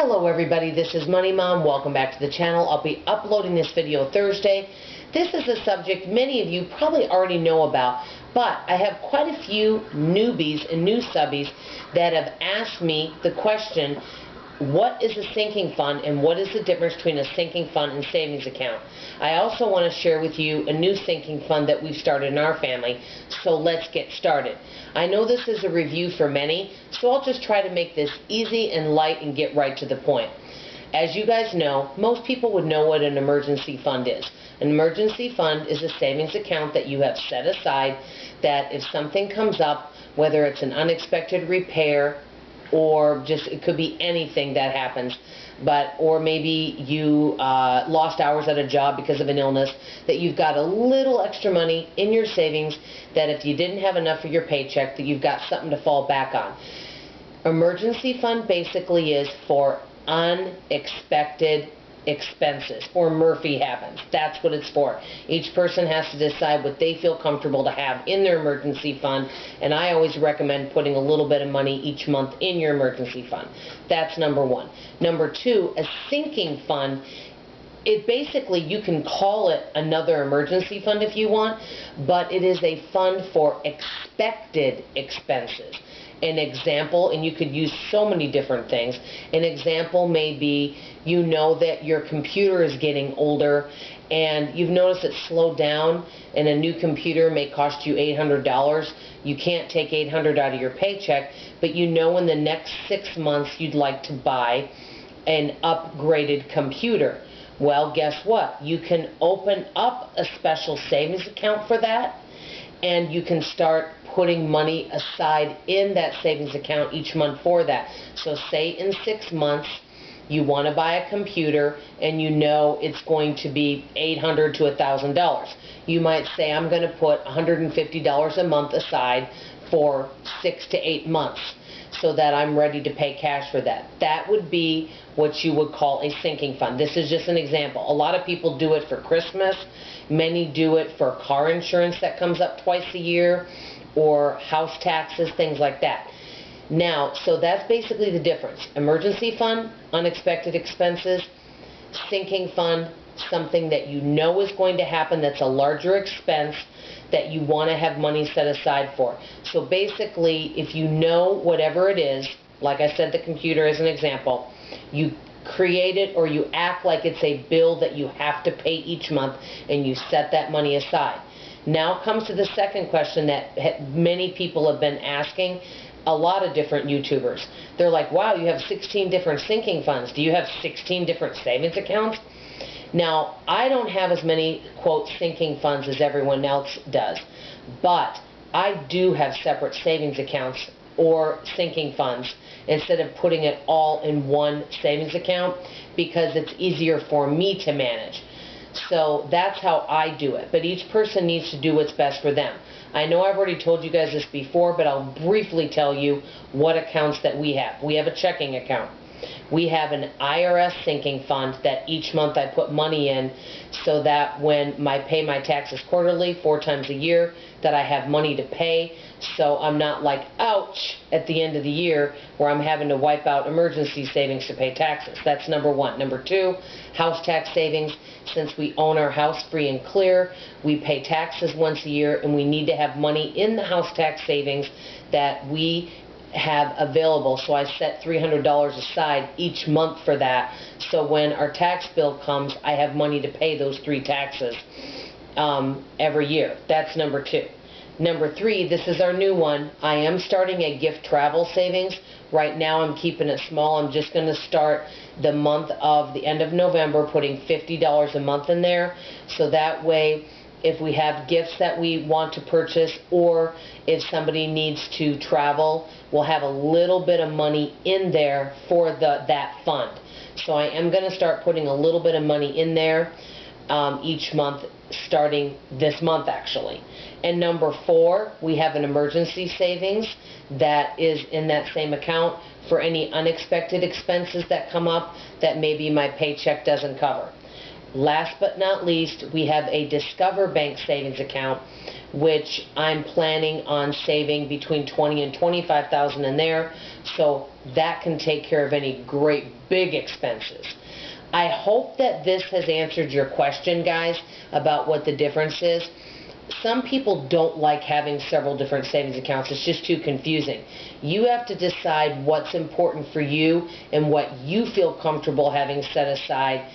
Hello everybody, this is Money Mom. Welcome back to the channel. I'll be uploading this video Thursday. This is a subject many of you probably already know about, but I have quite a few newbies and new subbies that have asked me the question, what is a sinking fund and what is the difference between a sinking fund and savings account? I also want to share with you a new sinking fund that we've started in our family, so let's get started. I know this is a review for many, so I'll just try to make this easy and light and get right to the point. As you guys know, most people would know what an emergency fund is. An emergency fund is a savings account that you have set aside that if something comes up, whether it's an unexpected repair, or just it could be anything that happens, or maybe you lost hours at a job because of an illness, that you've got a little extra money in your savings that if you didn't have enough for your paycheck, that you've got something to fall back on. Emergency fund basically is for unexpected expenses, or Murphy happens. That's what it's for. Each person has to decide what they feel comfortable to have in their emergency fund, and I always recommend putting a little bit of money each month in your emergency fund. That's number one. Number two, a sinking fund, it basically, you can call it another emergency fund if you want, but it is a fund for expected expenses. An example, and you could use so many different things, an example may be, you know that your computer is getting older and you've noticed it slowed down, and a new computer may cost you $800. You can't take $800 out of your paycheck, but you know in the next 6 months you'd like to buy an upgraded computer. Well, guess what? You can open up a special savings account for that, and you can start putting money aside in that savings account each month for that. So say in 6 months you want to buy a computer and you know it's going to be $800 to $1,000. You might say, I'm going to put $150 a month aside for 6 to 8 months so that I'm ready to pay cash for that. That would be what you would call a sinking fund. This is just an example. A lot of people do it for Christmas. Many do it for car insurance that comes up twice a year, or house taxes, things like that. Now, so that's basically the difference. Emergency fund, unexpected expenses. Sinking fund, something that you know is going to happen that's a larger expense that you want to have money set aside for. So basically, if you know whatever it is, like I said, the computer as an example, you create it or you act like it's a bill that you have to pay each month, and you set that money aside. Now comes to the second question that many people have been asking, a lot of different YouTubers. They're like, wow, you have 16 different sinking funds. Do you have 16 different savings accounts? Now, I don't have as many, quote, sinking funds as everyone else does, but I do have separate savings accounts or sinking funds instead of putting it all in one savings account, because it's easier for me to manage. So that's how I do it, but each person needs to do what's best for them. I know I've already told you guys this before, but I'll briefly tell you what accounts that we have. We have a checking account. We have an IRS sinking fund that each month I put money in so that when I pay my taxes quarterly, 4 times a year, that I have money to pay, so I'm not like, ouch, at the end of the year where I'm having to wipe out emergency savings to pay taxes. That's number one. Number two, house tax savings. Since we own our house free and clear, we pay taxes once a year, and we need to have money in the house tax savings that we have available. So I set $300 aside each month for that, so when our tax bill comes, I have money to pay those 3 taxes every year. That's number two. Number three, this is our new one. I am starting a gift travel savings. Right now I'm keeping it small. I'm just going to start the month of the end of November putting $50 a month in there, so that way if we have gifts that we want to purchase, or if somebody needs to travel, we'll have a little bit of money in there for that fund. So I am going to start putting a little bit of money in there each month, starting this month actually. And number four, we have an emergency savings that is in that same account for any unexpected expenses that come up that maybe my paycheck doesn't cover. Last but not least, we have a Discover Bank savings account which I'm planning on saving between $20,000 and $25,000 in there, so that can take care of any great big expenses. I hope that this has answered your question, guys, about what the difference is. Some people don't like having several different savings accounts. It's just too confusing. You have to decide what's important for you and what you feel comfortable having set aside,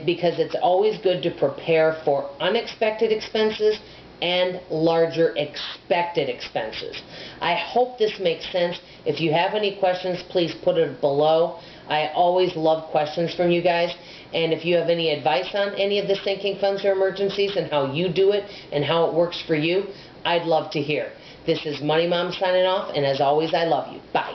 because it's always good to prepare for unexpected expenses and larger expected expenses. I hope this makes sense. If you have any questions, please put it below. I always love questions from you guys. And if you have any advice on any of the sinking funds or emergencies and how you do it and how it works for you, I'd love to hear. This is Money Mom signing off, and as always, I love you. Bye.